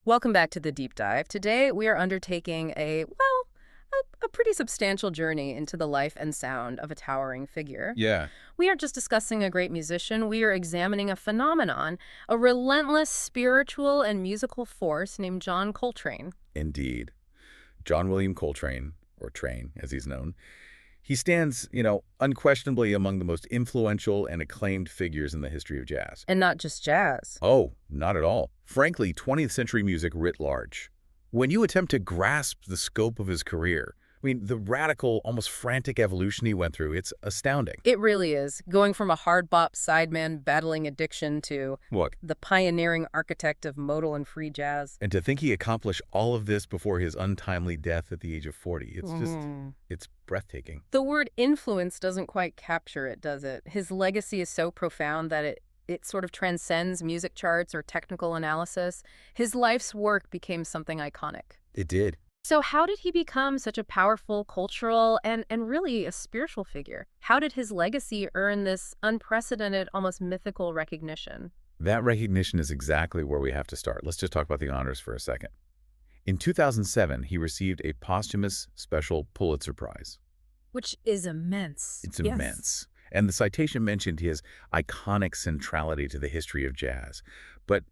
Welcome back to the deep dive. Today we are undertaking a pretty substantial journey into the life and sound of a towering figure. Yeah, We aren't just discussing a great musician, we are examining a phenomenon, a relentless spiritual and musical force named John Coltrane. indeed. John William Coltrane, or Train as he's known, he stands, unquestionably among the most influential and acclaimed figures in the history of jazz. And not just jazz. Oh, not at all. Frankly, 20th century music writ large. When you attempt to grasp the scope of his career, the radical, almost frantic evolution he went through, it's astounding. It really is. Going from a hard bop sideman battling addiction to What? the pioneering architect of modal and free jazz. And to think he accomplished all of this before his untimely death at the age of 40, it's breathtaking. The word influence doesn't quite capture it, does it? His legacy is so profound that it sort of transcends music charts or technical analysis. His life's work became something iconic. It did. So how did he become such a powerful cultural and really a spiritual figure? How did his legacy earn this unprecedented, almost mythical recognition? That recognition is exactly where we have to start. Let's just talk about the honors for a second. In 2007, he received a posthumous special Pulitzer Prize. Which is immense. It's immense. And the citation mentioned his iconic centrality to the history of jazz. But,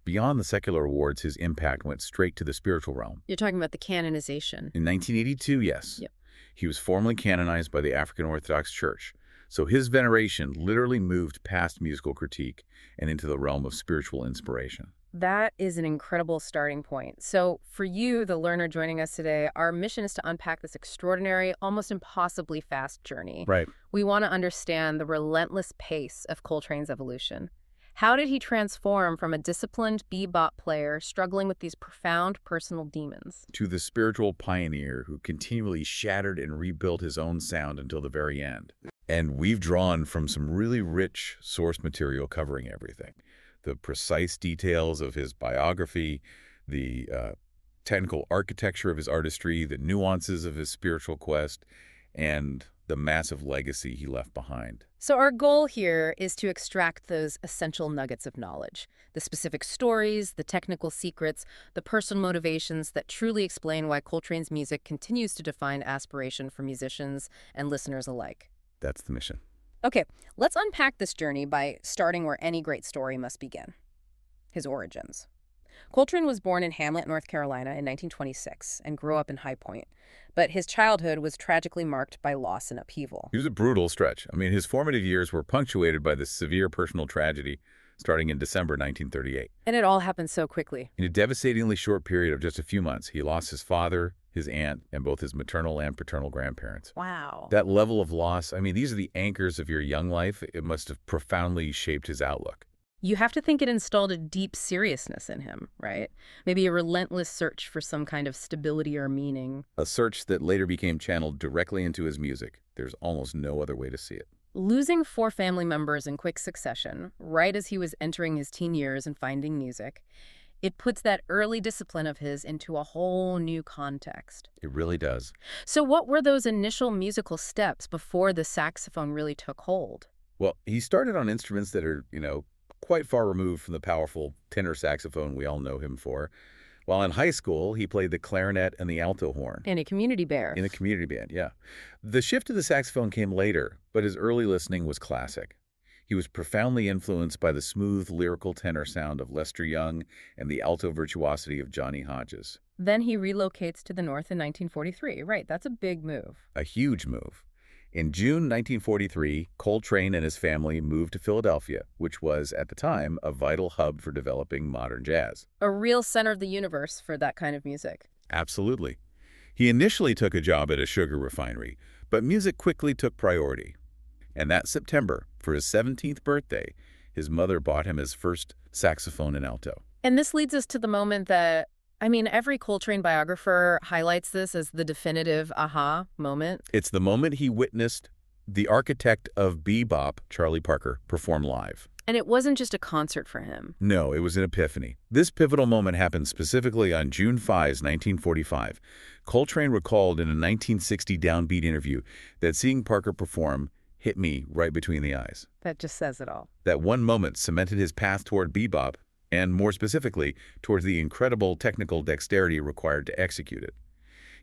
beyond the secular awards, his impact went straight to the spiritual realm. You're talking about the canonization. In 1982, yes. Yep. He was formally canonized by the African Orthodox Church. So his veneration literally moved past musical critique and into the realm of spiritual inspiration. That is an incredible starting point. So for you, the learner joining us today, our mission is to unpack this extraordinary, almost impossibly fast journey. Right. We want to understand the relentless pace of Coltrane's evolution. How did he transform from a disciplined bebop player struggling with these profound personal demons To the spiritual pioneer who continually shattered and rebuilt his own sound until the very end. And we've drawn from some really rich source material covering everything. The precise details of his biography, the technical architecture of his artistry, the nuances of his spiritual quest, and the massive legacy he left behind. So our goal here is to extract those essential nuggets of knowledge, the specific stories, the technical secrets, the personal motivations that truly explain why Coltrane's music continues to define aspiration for musicians and listeners alike. That's the mission. Okay, let's unpack this journey by starting where any great story must begin: his origins. Coltrane was born in Hamlet, North Carolina in 1926 and grew up in High Point. But his childhood was tragically marked by loss and upheaval. It was a brutal stretch. His formative years were punctuated by this severe personal tragedy starting in December 1938. And it all happened so quickly. In a devastatingly short period of just a few months, he lost his father, his aunt, and both his maternal and paternal grandparents. Wow. That level of loss, these are the anchors of your young life. It must have profoundly shaped his outlook. You have to think it installed a deep seriousness in him, right? Maybe a relentless search for some kind of stability or meaning. A search that later became channeled directly into his music. There's almost no other way to see it. Losing 4 family members in quick succession, right as he was entering his teen years and finding music, it puts that early discipline of his into a whole new context. It really does. So what were those initial musical steps before the saxophone really took hold? Well, he started on instruments that are, quite far removed from the powerful tenor saxophone we all know him for. While in high school, he played the clarinet and the alto horn. In a community band. In a community band, yeah. The shift to the saxophone came later, but his early listening was classic. He was profoundly influenced by the smooth, lyrical tenor sound of Lester Young and the alto virtuosity of Johnny Hodges. Then he relocates to the North in 1943. Right, that's a big move. A huge move. In June 1943, Coltrane and his family moved to Philadelphia, which was, at the time, a vital hub for developing modern jazz. A real center of the universe for that kind of music. Absolutely. He initially took a job at a sugar refinery, but music quickly took priority. And that September, for his 17th birthday, his mother bought him his first saxophone and alto. And this leads us to the moment that, every Coltrane biographer highlights this as the definitive aha moment. It's the moment he witnessed the architect of bebop, Charlie Parker, perform live. And it wasn't just a concert for him. No, it was an epiphany. This pivotal moment happened specifically on June 5, 1945. Coltrane recalled in a 1960 Downbeat interview that seeing Parker perform hit me right between the eyes. That just says it all. That one moment cemented his path toward bebop and more specifically, towards the incredible technical dexterity required to execute it.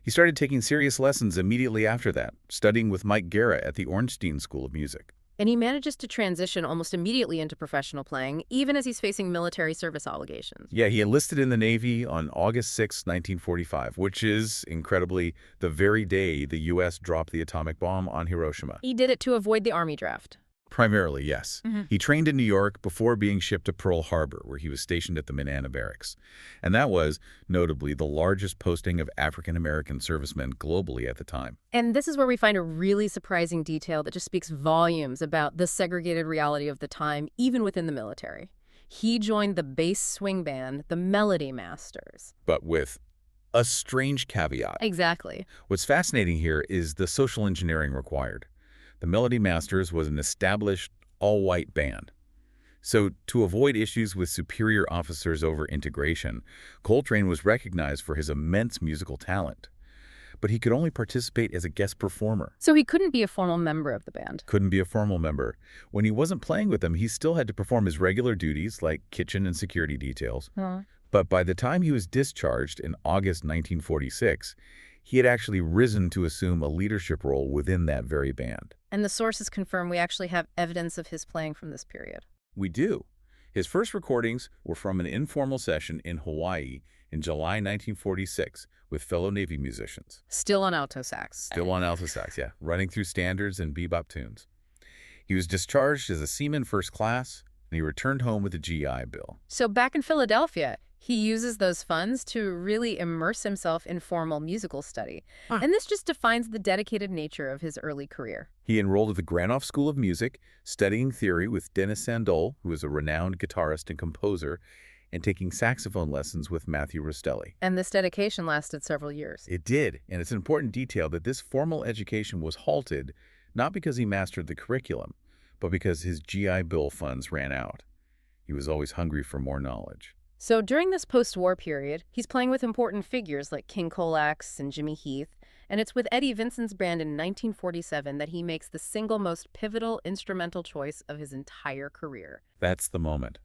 He started taking serious lessons immediately after that, studying with Mike Guerra at the Ornstein School of Music. And he manages to transition almost immediately into professional playing, even as he's facing military service obligations. Yeah, he enlisted in the Navy on August 6, 1945, which is, incredibly, the very day the U.S. dropped the atomic bomb on Hiroshima. He did it to avoid the Army draft. Primarily, yes. Mhm. He trained in New York before being shipped to Pearl Harbor, where he was stationed at the Minana Barracks. And that was, notably, the largest posting of African-American servicemen globally at the time. And this is where we find a really surprising detail that just speaks volumes about the segregated reality of the time, even within the military. He joined the bass swing band, the Melody Masters. But with a strange caveat. Exactly. What's fascinating here is the social engineering required. The Melody Masters was an established, all-white band. So, to avoid issues with superior officers over integration, Coltrane was recognized for his immense musical talent. But he could only participate as a guest performer. So he couldn't be a formal member of the band. Couldn't be a formal member. When he wasn't playing with them, he still had to perform his regular duties, like kitchen and security details. But by the time he was discharged in August 1946, he had actually risen to assume a leadership role within that very band. And the sources confirm we actually have evidence of his playing from this period. We do. His first recordings were from an informal session in Hawaii in July 1946 with fellow Navy musicians. Still on alto sax. Still on alto sax, yeah, running through standards and bebop tunes. He was discharged as a seaman first class, and he returned home with a GI Bill. So back in Philadelphia, he uses those funds to really immerse himself in formal musical study. And this just defines the dedicated nature of his early career. He enrolled at the Granoff School of Music, studying theory with Dennis Sandol, who was a renowned guitarist and composer, and taking saxophone lessons with Matthew Rostelli. And this dedication lasted several years. It did, and it's an important detail that this formal education was halted not because he mastered the curriculum, but because his GI Bill funds ran out. He was always hungry for more knowledge. So during this post-war period, he's playing with important figures like King Colax and Jimmy Heath, and it's with Eddie Vincent's band in 1947 that he makes the single most pivotal instrumental choice of his entire career. That's the moment.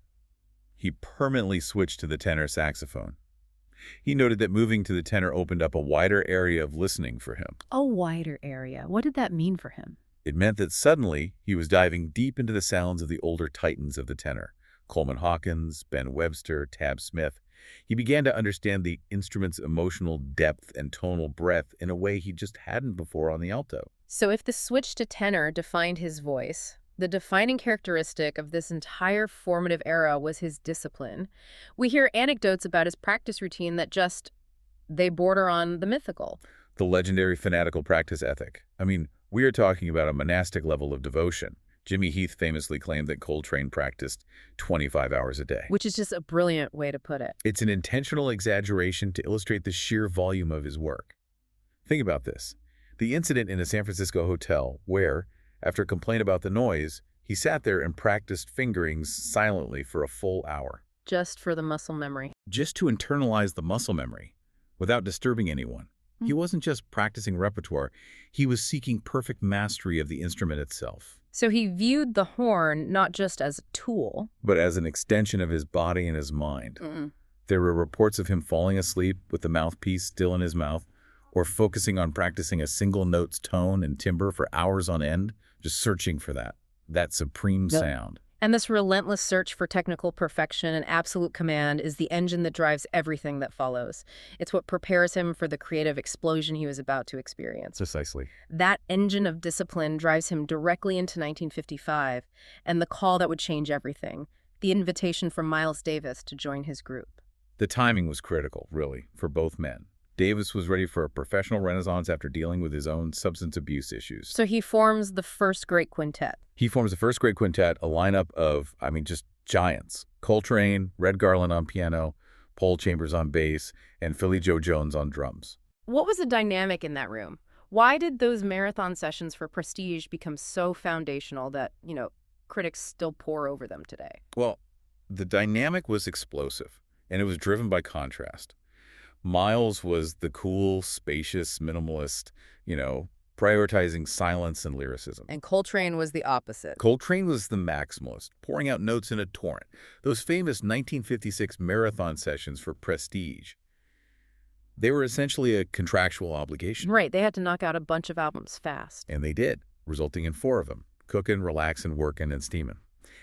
He permanently switched to the tenor saxophone. He noted that moving to the tenor opened up a wider area of listening for him. A wider area. What did that mean for him? It meant that suddenly he was diving deep into the sounds of the older titans of the tenor. Coleman Hawkins, Ben Webster, Tab Smith. He began to understand the instrument's emotional depth and tonal breadth in a way he just hadn't before on the alto. So if the switch to tenor defined his voice, the defining characteristic of this entire formative era was his discipline. We hear anecdotes about his practice routine that they border on the mythical. The legendary fanatical practice ethic. I mean, we are talking about a monastic level of devotion. Jimmy Heath famously claimed that Coltrane practiced 25 hours a day. Which is just a brilliant way to put it. It's an intentional exaggeration to illustrate the sheer volume of his work. Think about this. The incident in a San Francisco hotel where, after a complaint about the noise, he sat there and practiced fingerings silently for a full hour. Just for the muscle memory. Just to internalize the muscle memory, without disturbing anyone. He wasn't just practicing repertoire, he was seeking perfect mastery of the instrument itself. So he viewed the horn not just as a tool, but as an extension of his body and his mind. There were reports of him falling asleep with the mouthpiece still in his mouth, or focusing on practicing a single note's tone and timbre for hours on end, just searching for that supreme sound. And this relentless search for technical perfection and absolute command is the engine that drives everything that follows. It's what prepares him for the creative explosion he was about to experience. Precisely. That engine of discipline drives him directly into 1955 and the call that would change everything, the invitation from Miles Davis to join his group. The timing was critical, really, for both men. Davis was ready for a professional renaissance after dealing with his own substance abuse issues. So he forms the first great quintet. He forms the first great quintet, a lineup of, just giants. Coltrane, Red Garland on piano, Paul Chambers on bass, and Philly Joe Jones on drums. What was the dynamic in that room? Why did those marathon sessions for prestige become so foundational that, critics still pore over them today? Well, the dynamic was explosive, and it was driven by contrast. Miles was the cool, spacious, minimalist, prioritizing silence and lyricism. And Coltrane was the opposite. Coltrane was the maximalist, pouring out notes in a torrent. Those famous 1956 marathon sessions for prestige. They were essentially a contractual obligation. Right, they had to knock out a bunch of albums fast. And they did, resulting in 4 of them: Cookin', Relaxin', Workin', and Steamin'.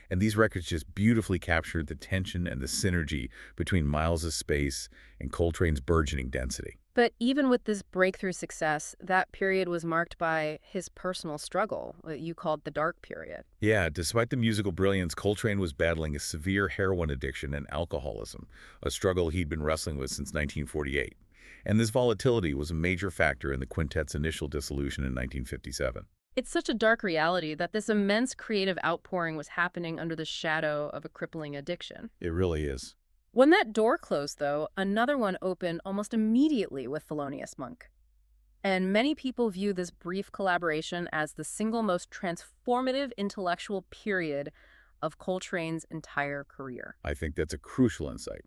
And these records just beautifully captured the tension and the synergy between Miles's space and Coltrane's burgeoning density. But even with this breakthrough success, that period was marked by his personal struggle, what you called the dark period. Yeah, despite the musical brilliance, Coltrane was battling a severe heroin addiction and alcoholism, a struggle he'd been wrestling with since 1948. And this volatility was a major factor in the quintet's initial dissolution in 1957. It's such a dark reality that this immense creative outpouring was happening under the shadow of a crippling addiction. It really is. When that door closed, though, another one opened almost immediately with Thelonious Monk. And many people view this brief collaboration as the single most transformative intellectual period of Coltrane's entire career. I think that's a crucial insight.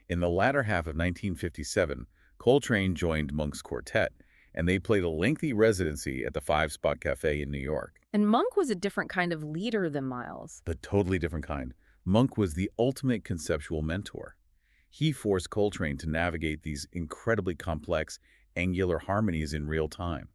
In the latter half of 1957, Coltrane joined Monk's Quartet, and they played a lengthy residency at the Five Spot Cafe in New York. And Monk was a different kind of leader than Miles. A totally different kind. Monk was the ultimate conceptual mentor. He forced Coltrane to navigate these incredibly complex, angular harmonies in real time.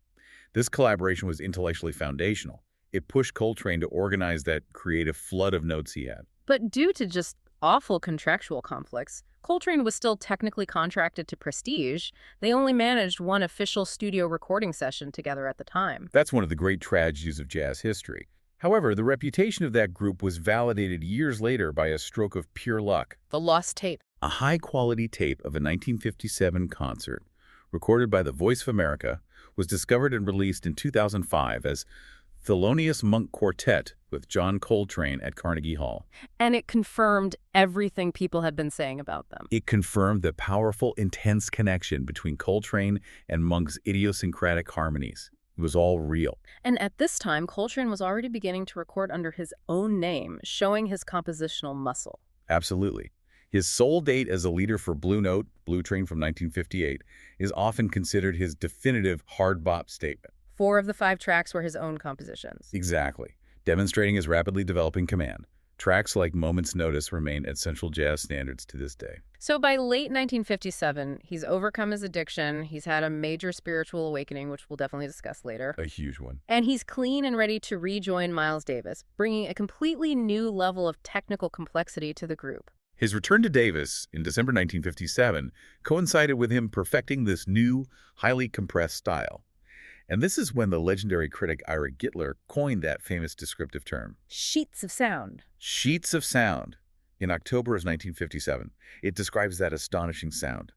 This collaboration was intellectually foundational. It pushed Coltrane to organize that creative flood of notes he had. But due to just awful contractual conflicts, Coltrane was still technically contracted to Prestige. They only managed one official studio recording session together at the time. That's one of the great tragedies of jazz history. However, the reputation of that group was validated years later by a stroke of pure luck. The lost tape. A high-quality tape of a 1957 concert, recorded by the Voice of America, was discovered and released in 2005 as Thelonious Monk Quartet with John Coltrane at Carnegie Hall. And it confirmed everything people had been saying about them. It confirmed the powerful, intense connection between Coltrane and Monk's idiosyncratic harmonies. It was all real. And at this time, Coltrane was already beginning to record under his own name, showing his compositional muscle. Absolutely. His sole date as a leader for Blue Note, Blue Train from 1958, is often considered his definitive hard bop statement. 4 of the 5 tracks were his own compositions. Exactly, demonstrating his rapidly developing command. Tracks like Moment's Notice remain essential jazz standards to this day. So by late 1957, he's overcome his addiction, he's had a major spiritual awakening, which we'll definitely discuss later. A huge one. And he's clean and ready to rejoin Miles Davis, bringing a completely new level of technical complexity to the group. His return to Davis in December 1957 coincided with him perfecting this new, highly compressed style. And this is when the legendary critic Ira Gitler coined that famous descriptive term. Sheets of sound. Sheets of sound. In October of 1957, it describes that astonishing sound.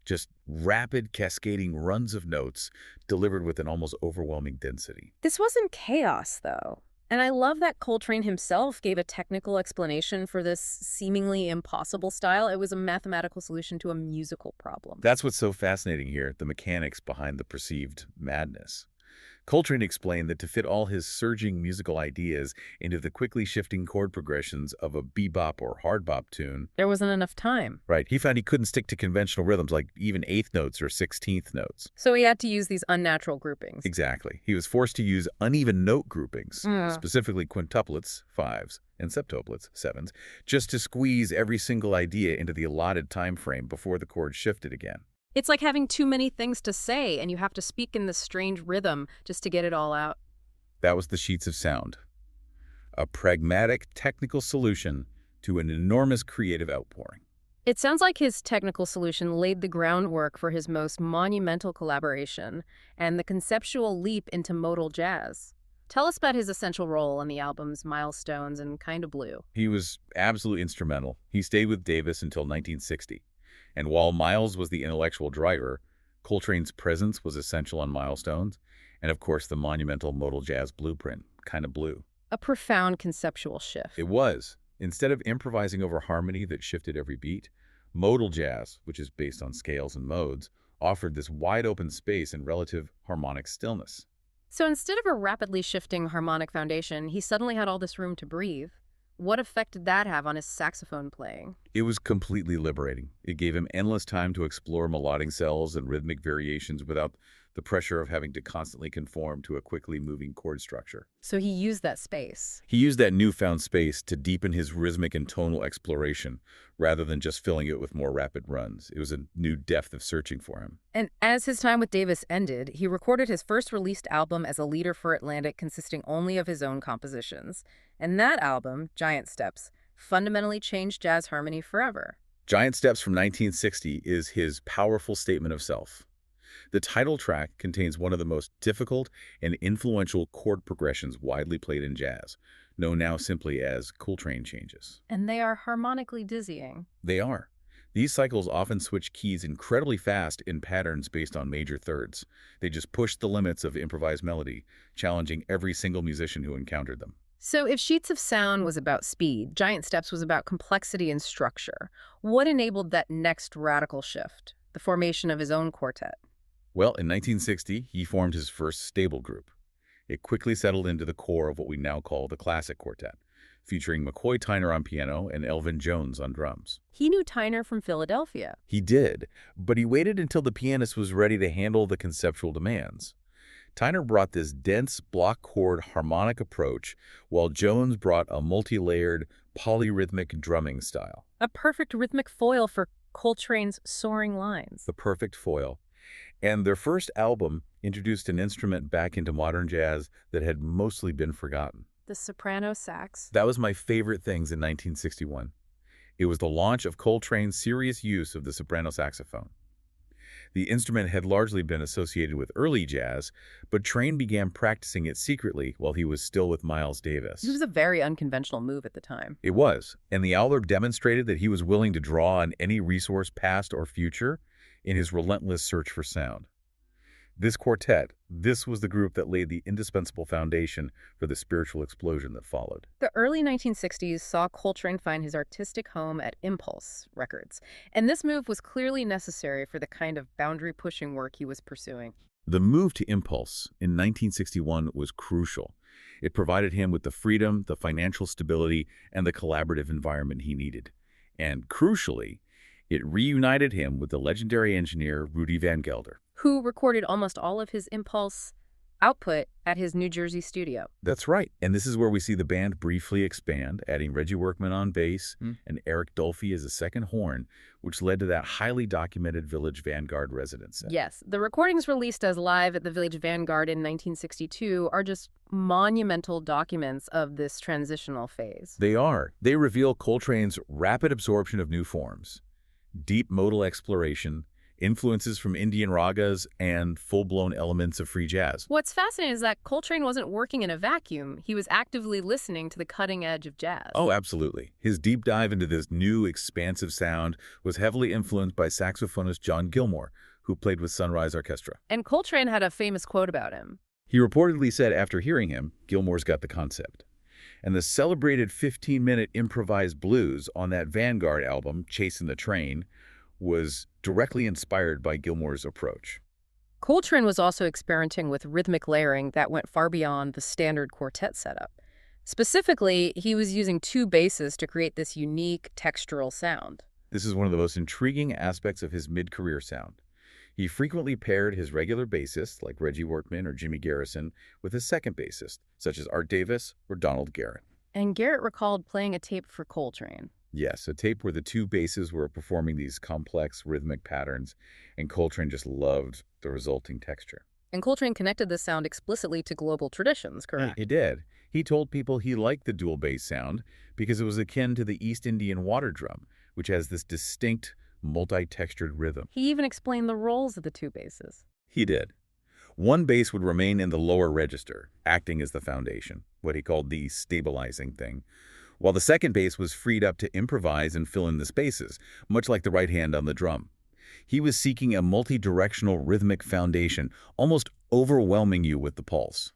Just rapid, cascading runs of notes delivered with an almost overwhelming density. This wasn't chaos, though. And I love that Coltrane himself gave a technical explanation for this seemingly impossible style. It was a mathematical solution to a musical problem. That's what's so fascinating here, the mechanics behind the perceived madness. Coltrane explained that to fit all his surging musical ideas into the quickly shifting chord progressions of a bebop or hard bop tune, there wasn't enough time. Right. He found he couldn't stick to conventional rhythms like even eighth notes or 16th notes. So he had to use these unnatural groupings. Exactly. He was forced to use uneven note groupings, specifically quintuplets, 5s, and septuplets, 7s, just to squeeze every single idea into the allotted time frame before the chord shifted again. It's like having too many things to say, and you have to speak in this strange rhythm just to get it all out. That was the Sheets of Sound. A pragmatic, technical solution to an enormous creative outpouring. It sounds like his technical solution laid the groundwork for his most monumental collaboration and the conceptual leap into modal jazz. Tell us about his essential role on the albums Milestones and Kinda Blue. He was absolutely instrumental. He stayed with Davis until 1960. And while Miles was the intellectual driver, Coltrane's presence was essential on Milestones, and of course the monumental modal jazz blueprint, Kinda Blue. A profound conceptual shift. It was. Instead of improvising over harmony that shifted every beat, modal jazz, which is based on scales and modes, offered this wide-open space and relative harmonic stillness. So instead of a rapidly shifting harmonic foundation, he suddenly had all this room to breathe. What effect did that have on his saxophone playing? It was completely liberating. It gave him endless time to explore melodic cells and rhythmic variations without the pressure of having to constantly conform to a quickly moving chord structure. So he used that space. He used that newfound space to deepen his rhythmic and tonal exploration, rather than just filling it with more rapid runs. It was a new depth of searching for him. And as his time with Davis ended, he recorded his first released album as a leader for Atlantic consisting only of his own compositions. And that album, Giant Steps, fundamentally changed jazz harmony forever. Giant Steps from 1960 is his powerful statement of self. The title track contains one of the most difficult and influential chord progressions widely played in jazz, known now simply as Coltrane changes. And they are harmonically dizzying. They are. These cycles often switch keys incredibly fast in patterns based on major thirds. They just push the limits of improvised melody, challenging every single musician who encountered them. So if Sheets of Sound was about speed, Giant Steps was about complexity and structure. What enabled that next radical shift? The formation of his own quartet. Well, in 1960, he formed his first stable group. It quickly settled into the core of what we now call the classic quartet, featuring McCoy Tyner on piano and Elvin Jones on drums. He knew Tyner from Philadelphia. He did, but he waited until the pianist was ready to handle the conceptual demands. Tyner brought this dense block chord harmonic approach, while Jones brought a multi-layered polyrhythmic drumming style. A perfect rhythmic foil for Coltrane's soaring lines. The perfect foil. And their first album introduced an instrument back into modern jazz that had mostly been forgotten. The soprano sax. That was my favorite things in 1961. It was the launch of Coltrane's serious use of the soprano saxophone. The instrument had largely been associated with early jazz, but Train began practicing it secretly while he was still with Miles Davis. It was a very unconventional move at the time. It was, and the album demonstrated that he was willing to draw on any resource, past or future, in his relentless search for sound. This quartet, this was the group that laid the indispensable foundation for the spiritual explosion that followed. The early 1960s saw Coltrane find his artistic home at Impulse Records, and this move was clearly necessary for the kind of boundary-pushing work he was pursuing. The move to Impulse in 1961 was crucial. It provided him with the freedom, the financial stability, and the collaborative environment he needed. And crucially, it reunited him with the legendary engineer Rudy Van Gelder, who recorded almost all of his Impulse output at his New Jersey studio. That's right. And this is where we see the band briefly expand, adding Reggie Workman on bass and Eric Dolphy as a second horn, which led to that highly documented Village Vanguard residence set. Yes, the recordings released as live at the Village Vanguard in 1962 are just monumental documents of this transitional phase. They are. They reveal Coltrane's rapid absorption of new forms, deep modal exploration, influences from Indian ragas, and full-blown elements of free jazz. What's fascinating is that Coltrane wasn't working in a vacuum. He was actively listening to the cutting edge of jazz. Oh, absolutely. His deep dive into this new, expansive sound was heavily influenced by saxophonist John Gilmore, who played with Sunrise Orchestra. And Coltrane had a famous quote about him. He reportedly said after hearing him, Gilmore's got the concept. And the celebrated 15-minute improvised blues on that Vanguard album, Chasing the Train, was directly inspired by Gilmore's approach. Coltrane was also experimenting with rhythmic layering that went far beyond the standard quartet setup. Specifically, he was using two basses to create this unique textural sound. This is one of the most intriguing aspects of his mid-career sound. He frequently paired his regular bassists, like Reggie Workman or Jimmy Garrison, with a second bassist, such as Art Davis or Donald Garrett. And Garrett recalled playing a tape for Coltrane. Yes, a tape where the two basses were performing these complex rhythmic patterns, and Coltrane just loved the resulting texture. And Coltrane connected this sound explicitly to global traditions, correct? He did. He told people he liked the dual bass sound because it was akin to the East Indian water drum, which has this distinct, multi-textured rhythm. He even explained the roles of the two basses. He did. One bass would remain in the lower register, acting as the foundation, what he called the stabilizing thing, while the second bass was freed up to improvise and fill in the spaces, much like the right hand on the drum. He was seeking a multi-directional rhythmic foundation, almost overwhelming you with the pulse.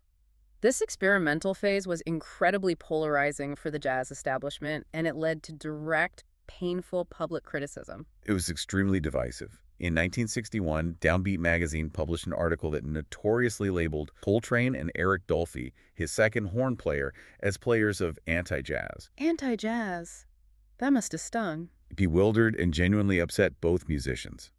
This experimental phase was incredibly polarizing for the jazz establishment, and it led to direct, painful public criticism. It was extremely divisive. In 1961, Downbeat magazine published an article that notoriously labeled Coltrane and Eric Dolphy, his second horn player, as players of anti-jazz. Anti-jazz? That must have stung. It bewildered and genuinely upset both musicians.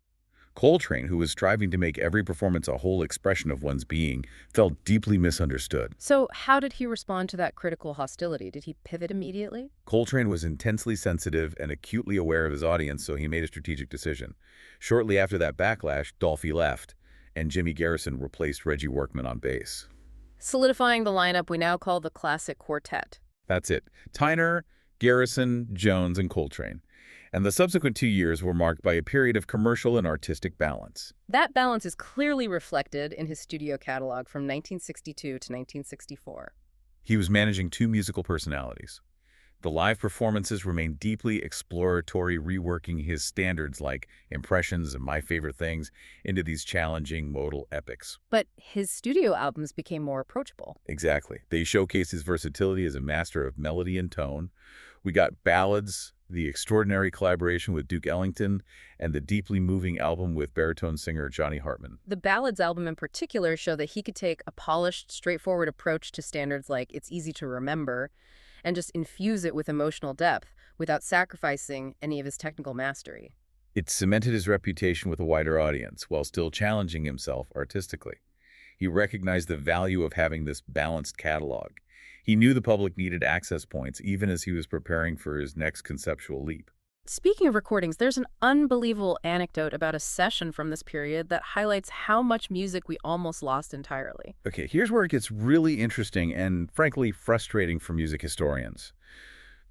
Coltrane, who was striving to make every performance a whole expression of one's being, felt deeply misunderstood. So how did he respond to that critical hostility? Did he pivot immediately? Coltrane was intensely sensitive and acutely aware of his audience, so he made a strategic decision. Shortly after that backlash, Dolphy left, and Jimmy Garrison replaced Reggie Workman on bass. Solidifying the lineup we now call the classic quartet. That's it. Tyner, Garrison, Jones, and Coltrane. And the subsequent 2 years were marked by a period of commercial and artistic balance. That balance is clearly reflected in his studio catalog from 1962 to 1964. He was managing two musical personalities. The live performances remained deeply exploratory, reworking his standards like Impressions and My Favorite Things into these challenging modal epics. But his studio albums became more approachable. Exactly. They showcase his versatility as a master of melody and tone. We got ballads, the extraordinary collaboration with Duke Ellington, and the deeply moving album with baritone singer Johnny Hartman. The Ballads album in particular show that he could take a polished, straightforward approach to standards like It's Easy to Remember and just infuse it with emotional depth without sacrificing any of his technical mastery. It cemented his reputation with a wider audience while still challenging himself artistically. He recognized the value of having this balanced catalog. He knew the public needed access points even as he was preparing for his next conceptual leap. Speaking of recordings, there's an unbelievable anecdote about a session from this period that highlights how much music we almost lost entirely. Okay, here's where it gets really interesting and, frankly, frustrating for music historians.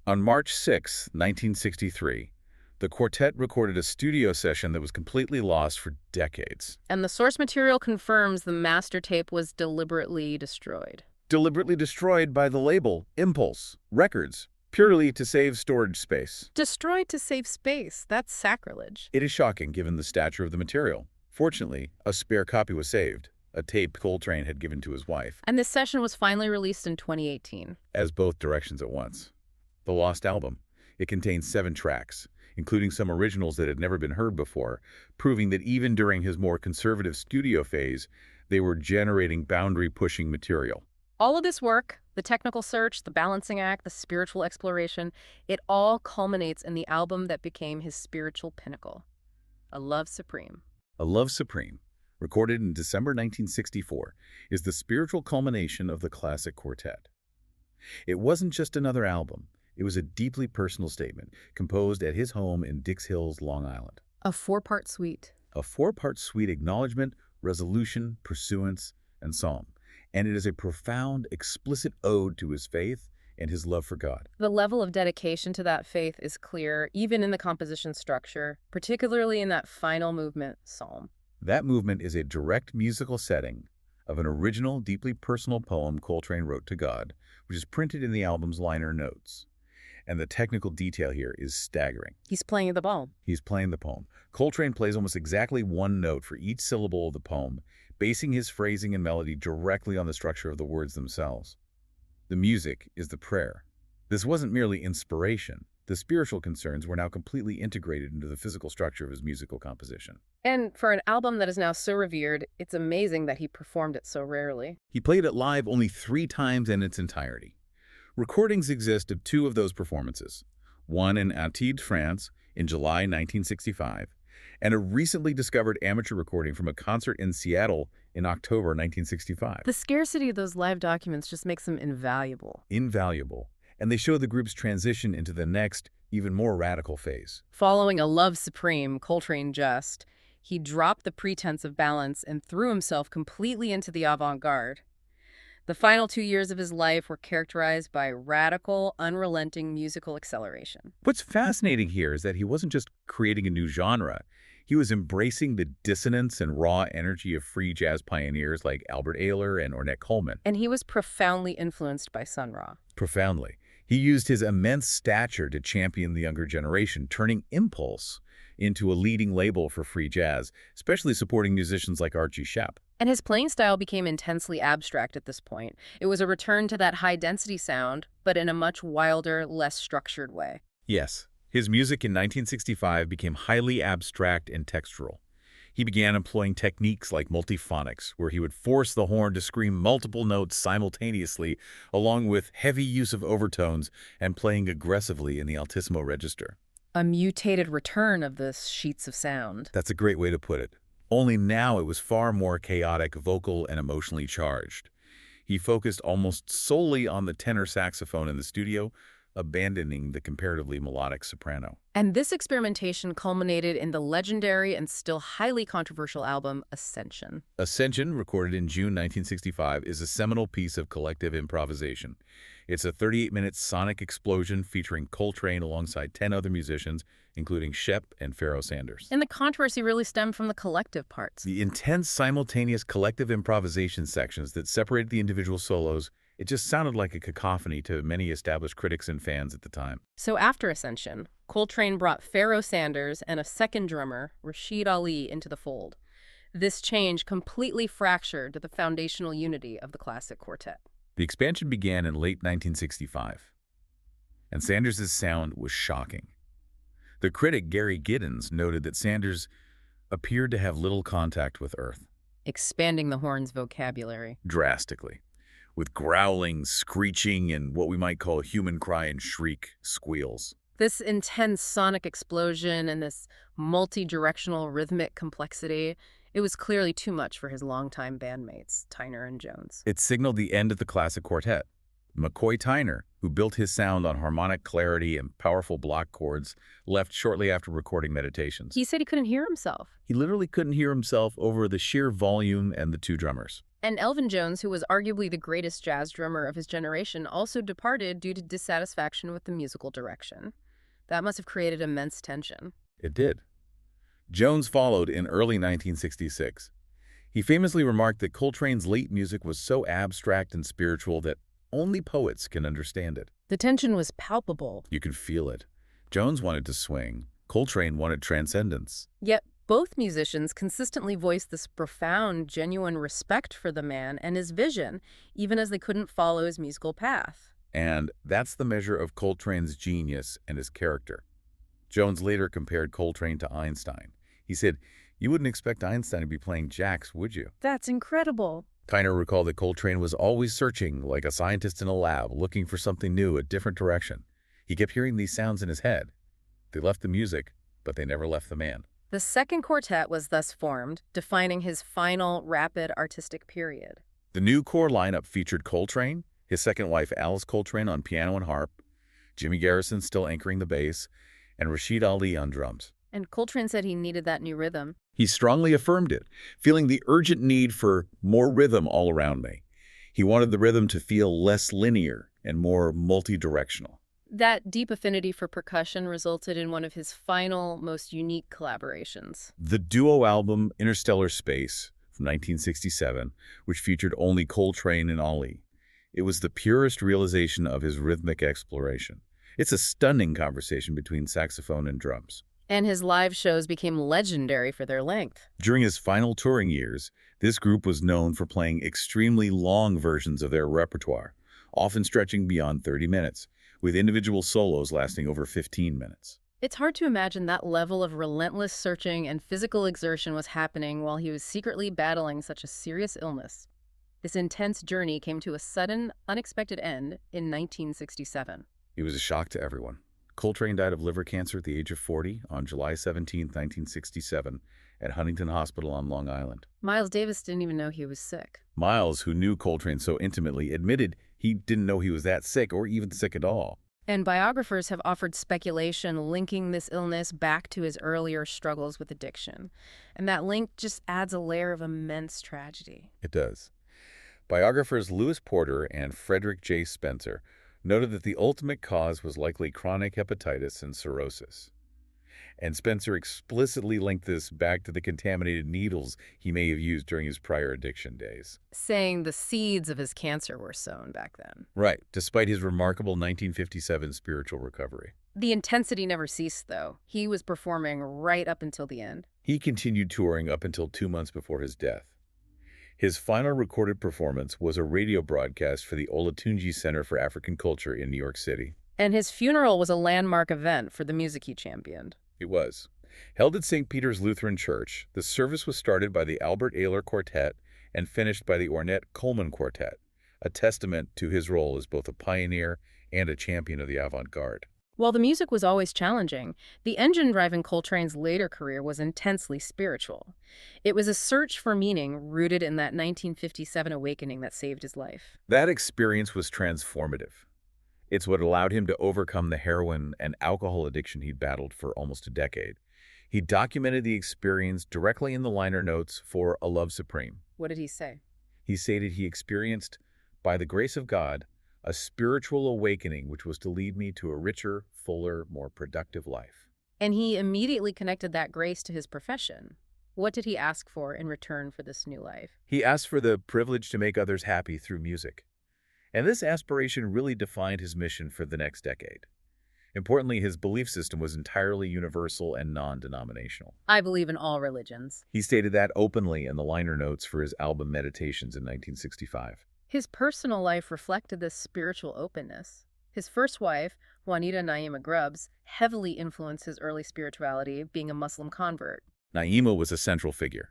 On March 6, 1963, the quartet recorded a studio session that was completely lost for decades. And the source material confirms the master tape was deliberately destroyed. Deliberately destroyed by the label Impulse Records, purely to save storage space. Destroyed to save space? That's sacrilege. It is shocking given the stature of the material. Fortunately, a spare copy was saved, a tape Coltrane had given to his wife. And this session was finally released in 2018. As both directions at once. The Lost Album. It contains 7 tracks, including some originals that had never been heard before, proving that even during his more conservative studio phase, they were generating boundary-pushing material. All of this work, the technical search, the balancing act, the spiritual exploration, it all culminates in the album that became his spiritual pinnacle, A Love Supreme. A Love Supreme, recorded in December 1964, is the spiritual culmination of the classic quartet. It wasn't just another album. It was a deeply personal statement, composed at his home in Dix Hills, Long Island. A 4-part suite. A 4-part suite acknowledgement, resolution, pursuance, and psalm. And it is a profound, explicit ode to his faith and his love for God. The level of dedication to that faith is clear, even in the composition structure, particularly in that final movement, Psalm. That movement is a direct musical setting of an original, deeply personal poem Coltrane wrote to God, which is printed in the album's liner notes. And the technical detail here is staggering. He's playing the poem. He's playing the poem. Coltrane plays almost exactly one note for each syllable of the poem, basing his phrasing and melody directly on the structure of the words themselves. The music is the prayer. This wasn't merely inspiration. The spiritual concerns were now completely integrated into the physical structure of his musical composition. And for an album that is now so revered, it's amazing that he performed it so rarely. He played it live only 3 times in its entirety. Recordings exist of 2 of those performances, one in Antibes, France, in July 1965, and a recently discovered amateur recording from a concert in Seattle in October 1965. The scarcity of those live documents just makes them invaluable. Invaluable. And they show the group's transition into the next, even more radical phase. Following A Love Supreme, Coltrane he dropped the pretense of balance and threw himself completely into the avant-garde. The final 2 years of his life were characterized by radical, unrelenting musical acceleration. What's fascinating here is that he wasn't just creating a new genre. He was embracing the dissonance and raw energy of free jazz pioneers like Albert Ayler and Ornette Coleman. And he was profoundly influenced by Sun Ra. Profoundly. He used his immense stature to champion the younger generation, turning Impulse into a leading label for free jazz, especially supporting musicians like Archie Shepp. And his playing style became intensely abstract at this point. It was a return to that high-density sound, but in a much wilder, less structured way. Yes, his music in 1965 became highly abstract and textural. He began employing techniques like multiphonics, where he would force the horn to scream multiple notes simultaneously, along with heavy use of overtones and playing aggressively in the altissimo register. A mutated return of the sheets of sound. That's a great way to put it. Only now it was far more chaotic, vocal, and emotionally charged. He focused almost solely on the tenor saxophone in the studio, abandoning the comparatively melodic soprano. And this experimentation culminated in the legendary and still highly controversial album Ascension. Ascension, recorded in June 1965, is a seminal piece of collective improvisation. It's a 38-minute sonic explosion featuring Coltrane alongside 10 other musicians, including Shep and Pharoah Sanders. And the controversy really stemmed from the collective parts. The intense simultaneous collective improvisation sections that separated the individual solos, it just sounded like a cacophony to many established critics and fans at the time. So after Ascension, Coltrane brought Pharoah Sanders and a second drummer, Rashid Ali, into the fold. This change completely fractured the foundational unity of the classic quartet. The expansion began in late 1965, and Sanders' sound was shocking. The critic Gary Giddens noted that Sanders appeared to have little contact with earth. Expanding the horn's vocabulary. Drastically, with growling, screeching, and what we might call human cry and shriek squeals. This intense sonic explosion and this multi-directional rhythmic complexity, it was clearly too much for his longtime bandmates, Tyner and Jones. It signaled the end of the classic quartet. McCoy Tyner, who built his sound on harmonic clarity and powerful block chords, left shortly after recording Meditations. He said he couldn't hear himself. He literally couldn't hear himself over the sheer volume and the two drummers. And Elvin Jones, who was arguably the greatest jazz drummer of his generation, also departed due to dissatisfaction with the musical direction. That must have created immense tension. It did. Jones followed in early 1966. He famously remarked that Coltrane's late music was so abstract and spiritual that only poets can understand it. The tension was palpable. You could feel it. Jones wanted to swing. Coltrane wanted transcendence. Yet both musicians consistently voiced this profound, genuine respect for the man and his vision, even as they couldn't follow his musical path. And that's the measure of Coltrane's genius and his character. Jones later compared Coltrane to Einstein. He said, "You wouldn't expect Einstein to be playing jacks, would you?" That's incredible. Tyner recalled that Coltrane was always searching, like a scientist in a lab, looking for something new, a different direction. He kept hearing these sounds in his head. They left the music, but they never left the man. The second quartet was thus formed, defining his final, rapid artistic period. The new core lineup featured Coltrane, his second wife Alice Coltrane on piano and harp, Jimmy Garrison still anchoring the bass, and Rashid Ali on drums. And Coltrane said he needed that new rhythm. He strongly affirmed it, feeling the urgent need for more rhythm all around me. He wanted the rhythm to feel less linear and more multi-directional. That deep affinity for percussion resulted in one of his final, most unique collaborations. The duo album Interstellar Space from 1967, which featured only Coltrane and Ali. It was the purest realization of his rhythmic exploration. It's a stunning conversation between saxophone and drums. And his live shows became legendary for their length. During his final touring years, this group was known for playing extremely long versions of their repertoire, often stretching beyond 30 minutes, with individual solos lasting over 15 minutes. It's hard to imagine that level of relentless searching and physical exertion was happening while he was secretly battling such a serious illness. This intense journey came to a sudden, unexpected end in 1967. It was a shock to everyone. Coltrane died of liver cancer at the age of 40 on July 17, 1967, at Huntington Hospital on Long Island. Miles Davis didn't even know he was sick. Miles, who knew Coltrane so intimately, admitted he didn't know he was that sick or even sick at all. And biographers have offered speculation linking this illness back to his earlier struggles with addiction. And that link just adds a layer of immense tragedy. It does. Biographers Lewis Porter and Frederick J. Spencer noted that the ultimate cause was likely chronic hepatitis and cirrhosis. And Spencer explicitly linked this back to the contaminated needles he may have used during his prior addiction days. Saying the seeds of his cancer were sown back then. Right, despite his remarkable 1957 spiritual recovery. The intensity never ceased, though. He was performing right up until the end. He continued touring up until 2 months before his death. His final recorded performance was a radio broadcast for the Olatunji Center for African Culture in New York City. And his funeral was a landmark event for the music he championed. It was. Held at St. Peter's Lutheran Church, the service was started by the Albert Ayler Quartet and finished by the Ornette Coleman Quartet, a testament to his role as both a pioneer and a champion of the avant-garde. While the music was always challenging, the engine driving Coltrane's later career was intensely spiritual. It was a search for meaning rooted in that 1957 awakening that saved his life. That experience was transformative. It's what allowed him to overcome the heroin and alcohol addiction he'd battled for almost a decade. He documented the experience directly in the liner notes for A Love Supreme. What did he say? He stated he experienced, by the grace of God, a spiritual awakening which was to lead me to a richer, fuller, more productive life. And he immediately connected that grace to his profession. What did he ask for in return for this new life? He asked for the privilege to make others happy through music. And this aspiration really defined his mission for the next decade. Importantly, his belief system was entirely universal and non-denominational. I believe in all religions. He stated that openly in the liner notes for his album Meditations in 1965. His personal life reflected this spiritual openness. His first wife, Juanita Naima Grubbs, heavily influenced his early spirituality, being a Muslim convert. Naima was a central figure.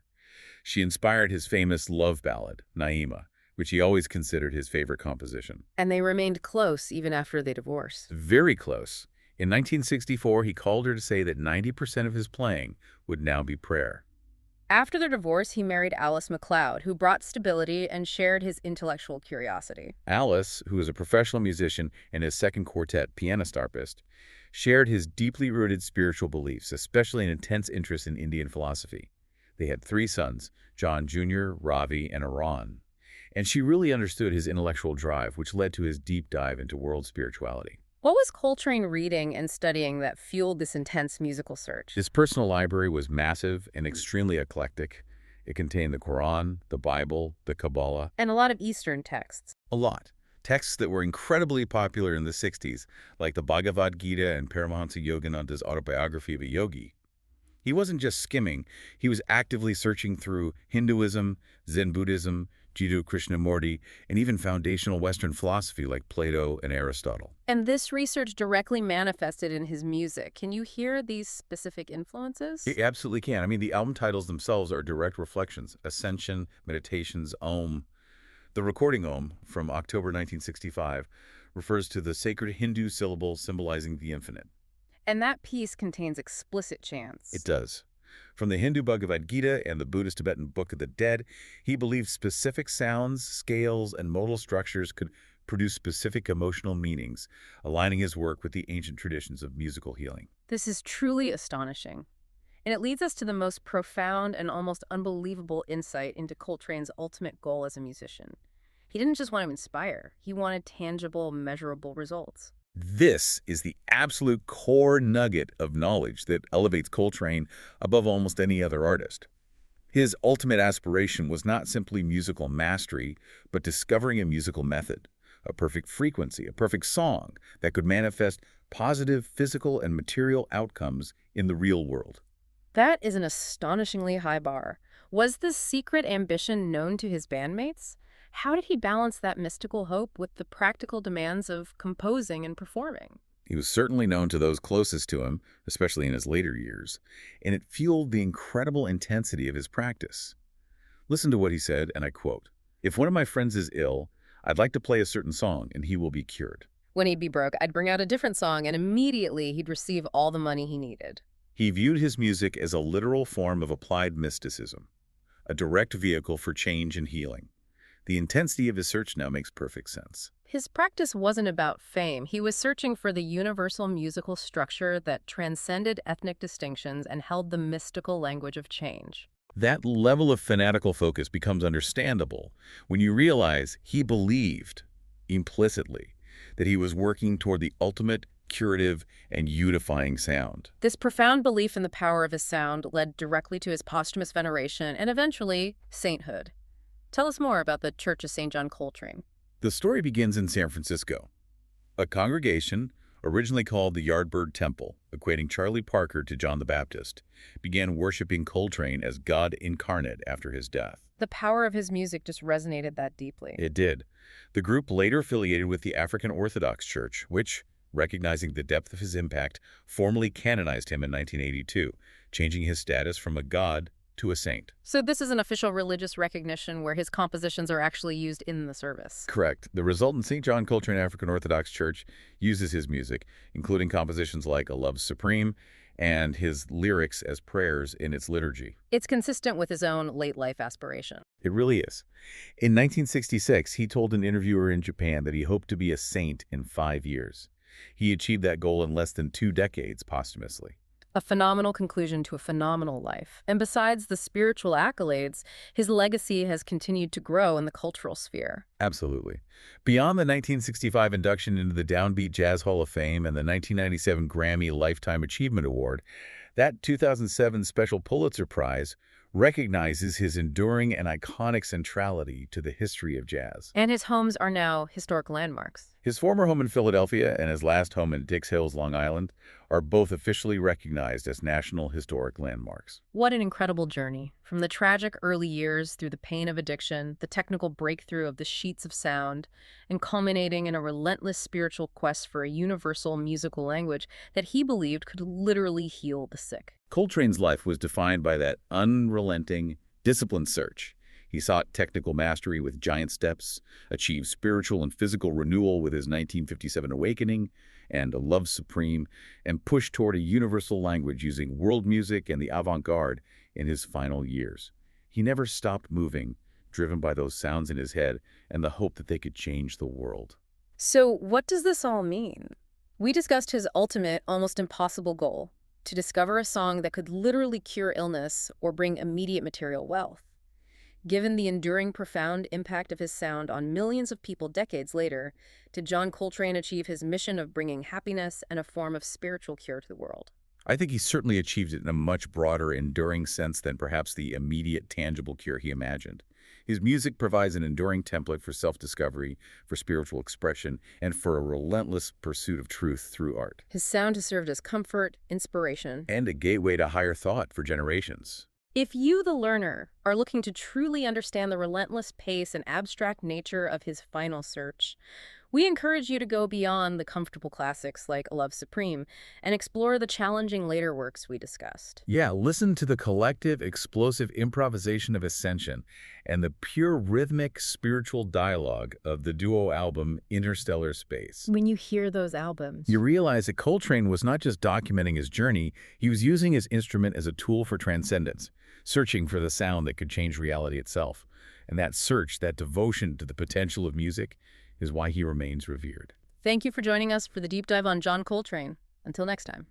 She inspired his famous love ballad, Naima, which he always considered his favorite composition. And they remained close even after they divorced. Very close. In 1964, he called her to say that 90% of his playing would now be prayer. After their divorce, he married Alice MacLeod, who brought stability and shared his intellectual curiosity. Alice, who was a professional musician and his second quartet pianist-harpist, shared his deeply rooted spiritual beliefs, especially an intense interest in Indian philosophy. They had 3 sons, John Jr., Ravi, and Aran. And she really understood his intellectual drive, which led to his deep dive into world spirituality. What was Coltrane reading and studying that fueled this intense musical search? His personal library was massive and extremely eclectic. It contained the Quran, the Bible, the Kabbalah. And a lot of Eastern texts. A lot. Texts that were incredibly popular in the 60s, like the Bhagavad Gita and Paramahansa Yogananda's autobiography of a yogi. He wasn't just skimming, he was actively searching through Hinduism, Zen Buddhism, Jiddu-Krishnamurti, and even foundational Western philosophy like Plato and Aristotle. And this research directly manifested in his music. Can you hear these specific influences? You absolutely can. I mean, the album titles themselves are direct reflections. Ascension, Meditations, Om. The recording Om, from October 1965, refers to the sacred Hindu syllable symbolizing the infinite. And that piece contains explicit chants. It does. From the Hindu Bhagavad Gita and the Buddhist Tibetan Book of the Dead, he believed specific sounds, scales, and modal structures could produce specific emotional meanings, aligning his work with the ancient traditions of musical healing. This is truly astonishing. And it leads us to the most profound and almost unbelievable insight into Coltrane's ultimate goal as a musician. He didn't just want to inspire, he wanted tangible, measurable results. This is the absolute core nugget of knowledge that elevates Coltrane above almost any other artist. His ultimate aspiration was not simply musical mastery, but discovering a musical method, a perfect frequency, a perfect song that could manifest positive physical and material outcomes in the real world. That is an astonishingly high bar. Was this secret ambition known to his bandmates? How did he balance that mystical hope with the practical demands of composing and performing? He was certainly known to those closest to him, especially in his later years, and it fueled the incredible intensity of his practice. Listen to what he said, and I quote, "If one of my friends is ill, I'd like to play a certain song, and he will be cured." When he'd be broke, I'd bring out a different song, and immediately he'd receive all the money he needed. He viewed his music as a literal form of applied mysticism, a direct vehicle for change and healing. The intensity of his search now makes perfect sense. His practice wasn't about fame. He was searching for the universal musical structure that transcended ethnic distinctions and held the mystical language of change. That level of fanatical focus becomes understandable when you realize he believed, implicitly, that he was working toward the ultimate curative and unifying sound. This profound belief in the power of his sound led directly to his posthumous veneration and eventually sainthood. Tell us more about the Church of St. John Coltrane. The story begins in San Francisco. A congregation, originally called the Yardbird Temple, equating Charlie Parker to John the Baptist, began worshiping Coltrane as God incarnate after his death. The power of his music just resonated that deeply. It did. The group later affiliated with the African Orthodox Church, which, recognizing the depth of his impact, formally canonized him in 1982, changing his status from a god to a saint. So this is an official religious recognition where his compositions are actually used in the service. Correct. The resultant St. John Coltrane African Orthodox Church uses his music, including compositions like A Love Supreme and his lyrics as prayers in its liturgy. It's consistent with his own late-life aspiration. It really is. In 1966, he told an interviewer in Japan that he hoped to be a saint in 5 years. He achieved that goal in less than 2 decades posthumously. A phenomenal conclusion to a phenomenal life. And besides the spiritual accolades, his legacy has continued to grow in the cultural sphere. Absolutely. Beyond the 1965 induction into the Downbeat Jazz Hall of Fame and the 1997 Grammy Lifetime Achievement Award, that 2007 Special Pulitzer Prize recognizes his enduring and iconic centrality to the history of jazz. And his homes are now historic landmarks. His former home in Philadelphia and his last home in Dix Hills, Long Island, are both officially recognized as National Historic Landmarks. What an incredible journey. From the tragic early years through the pain of addiction, the technical breakthrough of the sheets of sound, and culminating in a relentless spiritual quest for a universal musical language that he believed could literally heal the sick. Coltrane's life was defined by that unrelenting, disciplined search. He sought technical mastery with giant steps, achieved spiritual and physical renewal with his 1957 Awakening and A Love Supreme, and pushed toward a universal language using world music and the avant-garde in his final years. He never stopped moving, driven by those sounds in his head and the hope that they could change the world. So what does this all mean? We discussed his ultimate, almost impossible goal, to discover a song that could literally cure illness or bring immediate material wealth. Given the enduring, profound impact of his sound on millions of people decades later, did John Coltrane achieve his mission of bringing happiness and a form of spiritual cure to the world? I think he certainly achieved it in a much broader, enduring sense than perhaps the immediate, tangible cure he imagined. His music provides an enduring template for self-discovery, for spiritual expression, and for a relentless pursuit of truth through art. His sound has served as comfort, inspiration, And a gateway to higher thought for generations. If you, the learner, are looking to truly understand the relentless pace and abstract nature of his final search, we encourage you to go beyond the comfortable classics like A Love Supreme and explore the challenging later works we discussed. Yeah, listen to the collective, explosive improvisation of Ascension and the pure rhythmic spiritual dialogue of the duo album Interstellar Space. When you hear those albums, You realize that Coltrane was not just documenting his journey, he was using his instrument as a tool for transcendence, searching for the sound that could change reality itself. And that search, that devotion to the potential of music, is why he remains revered. Thank you for joining us for the deep dive on John Coltrane. Until next time.